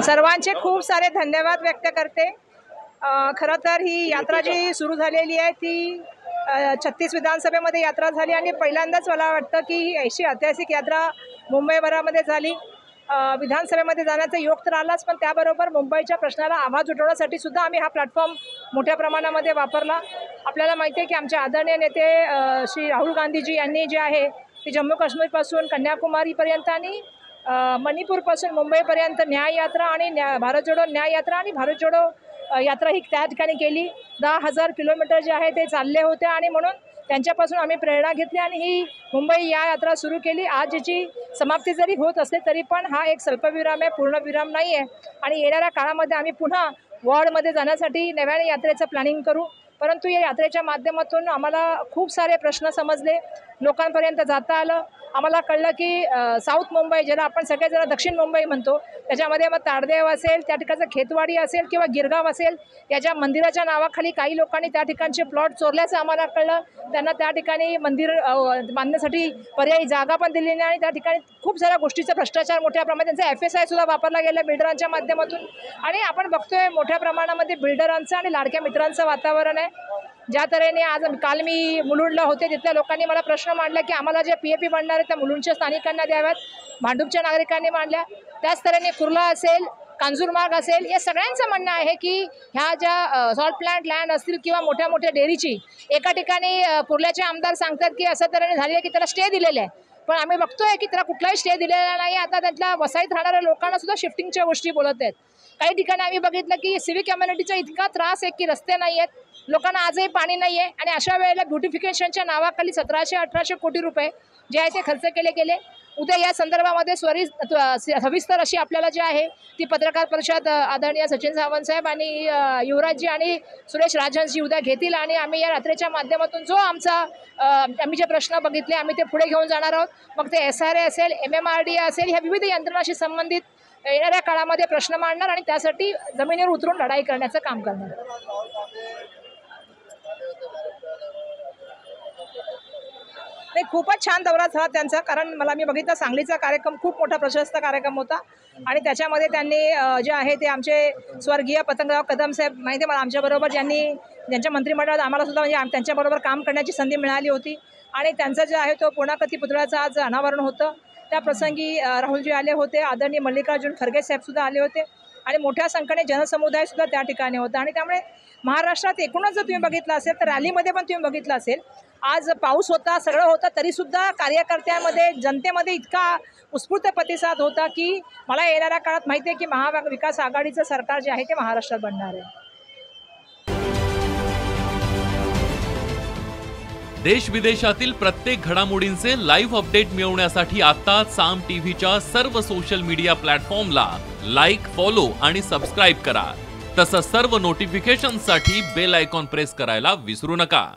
सर्वांचे खूप सारे धन्यवाद व्यक्त करते। खरं तर ही यात्रा जी सुरू झालेली आहे ती 36 विधानसभेमध्ये यात्रा झाली आणि पहिल्यांदाच मला वाटतं की ही अशी ऐतिहासिक यात्रा मुंबईभरामध्ये झाली। विधानसभेमध्ये जाण्याचा योग तर आलाच, पण त्याबरोबर मुंबईच्या प्रश्नाला आवाज उठवण्यासाठी सुद्धा आम्ही हा प्लॅटफॉर्म मोठ्या प्रमाणामध्ये वापरला। आपल्याला माहिती आहे की आमचे आदरणीय नेते श्री राहुल गांधीजी यांनी जे आहे ते जम्मू काश्मीरपासून कन्याकुमारीपर्यंत आणि मणिपूरपासून मुंबईपर्यंत न्याय यात्रा आणि भारत जोडो न्याय यात्रा आणि भारत जोडो यात्रा ही त्या ठिकाणी केली। 10,000 किलोमीटर जे आहे ते चालले होते आणि म्हणून त्यांच्यापासून आम्ही प्रेरणा घेतली आणि ही मुंबई या यात्रा सुरू केली। आज याची समाप्ती जरी होत असते तरी पण हा एक स्वल्पविराम आहे, पूर्णविराम नाही आहे आणि येणाऱ्या काळामध्ये आम्ही पुन्हा वॉर्डमध्ये जाण्यासाठी नव्याने यात्रेचं प्लॅनिंग करू। परंतु या यात्रेच्या माध्यमातून आम्हाला खूप सारे प्रश्न समजले, लोकांपर्यंत जाता आलं। आम्हाला कळलं की साऊथ मुंबई ज्याला आपण सगळेजण दक्षिण मुंबई म्हणतो त्याच्यामध्ये मग ताडदेव असेल, त्या ठिकाणचं खेतवाडी असेल किंवा गिरगाव असेल, याच्या मंदिराच्या नावाखाली काही लोकांनी त्या ठिकाणचे प्लॉट चोरल्याचं आम्हाला कळलं। त्यांना त्या ठिकाणी मंदिर बांधण्यासाठी पर्यायी जागा पण दिली नाही आणि त्या ठिकाणी खूप साऱ्या गोष्टीचा भ्रष्टाचार मोठ्या प्रमाणात त्यांचा FSI सुद्धा वापरला गेला बिल्डरांच्या माध्यमातून आणि आपण बघतोय मोठ्या प्रमाणामध्ये बिल्डरांचं आणि लाडक्या मित्रांचं वातावरण आहे। ज्या तऱ्हेने आज काल मी मुलुंडला होते तिथल्या लोकांनी मला प्रश्न मांडला की आम्हाला जे PAP बनणार आहे त्या मुलुंडच्या स्थानिकांना द्याव्यात, भांडूपच्या नागरिकांनी मांडल्या। त्याच तऱ्हेने कुर्ला असेल, कांजूरमार्ग असेल, या सगळ्यांचं म्हणणं आहे की ह्या ज्या सॉल्ट प्लांट लँड असतील किंवा मोठ्या मोठ्या डेअरीची एका ठिकाणी कुर्ल्याचे आमदार सांगतात की असं तऱ्हेने झालेलं आहे की त्याला स्टे दिलेलं आहे, पण आम्ही बघतोय की त्याला कुठलाही स्टे दिलेला नाही। आता त्यातल्या वसाईत राहणाऱ्या लोकांना सुद्धा शिफ्टिंगच्या गोष्टी बोलत आहेत। काही ठिकाणी आम्ही बघितलं की सिव्हिक कम्युनिटीचा इतका त्रास आहे की रस्ते नाही आहेत, लोकांना आजही पाणी नाही आहे आणि अशा वेळेला ब्युटिफिकेशनच्या नावाखाली 1700-1800 कोटी रुपये जे आहे ते खर्च केले गेले। उद्या या संदर्भामध्ये सविस्तर अशी आपल्याला जी आहे ती पत्रकार परिषद आदरणीय सचिन सावंत साहेब आणि युवराजजी आणि सुरेश राजहंसजी उद्या घेतील आणि आम्ही या यात्रेच्या माध्यमातून जो आम्ही जे प्रश्न बघितले आम्ही ते पुढे घेऊन जाणार आहोत। मग ते SRA असेल, MMRDA असेल, ह्या विविध यंत्रणाशी संबंधित येणाऱ्या काळामध्ये प्रश्न मांडणार आणि त्यासाठी जमिनीवर उतरून लढाई करण्याचं काम करणार। नाही, खूपच छान दौरा झाला त्यांचा, कारण मी बघितला सांगलीचा कार्यक्रम खूप मोठा प्रशस्त कार्यक्रम होता आणि त्याच्यामध्ये त्यांनी जे आहे ते आमचे स्वर्गीय पतंगराव कदम साहेब माहिती आहे मला आमच्याबरोबर ज्यांच्या मंत्रिमंडळात आम्हाला सुद्धा म्हणजे त्यांच्याबरोबर काम करण्याची संधी मिळाली होती आणि त्यांचं जे आहे तो पूर्णाकृती पुतळ्याचं आज अनावरण होतं। त्या प्रसंगी राहुलजी आले होते, आदरणीय मल्लिकार्जुन खरगे साहेबसुद्धा आले होते आणि मोठ्या संख्येने जनसमुदायसुद्धा त्या ठिकाणी होता आणि त्यामुळे महाराष्ट्रात एकूणच जर तुम्ही बघितलं असेल तर रॅलीमध्ये पण तुम्ही बघितलं असेल, आज पाऊस होता, सगळं होतं, तरीसुद्धा कार्यकर्त्यामध्ये जनतेमध्ये इतका उत्स्फूर्त प्रतिसाद होता की मला येणाऱ्या काळात माहिती आहे की महाविकास आघाडीचं सरकार जे आहे ते महाराष्ट्रात बनणार आहे। देश विदेशातील प्रत्येक घडामोडींचे लाईव्ह अपडेट मिळवण्यासाठी आता साम टीव्हीच्या सर्व सोशल मीडिया प्लॅटफॉर्मला लाईक, फॉलो आणि सबस्क्राईब करा। तसंच सर्व नोटिफिकेशनसाठी बेल आयकॉन प्रेस करायला विसरू नका।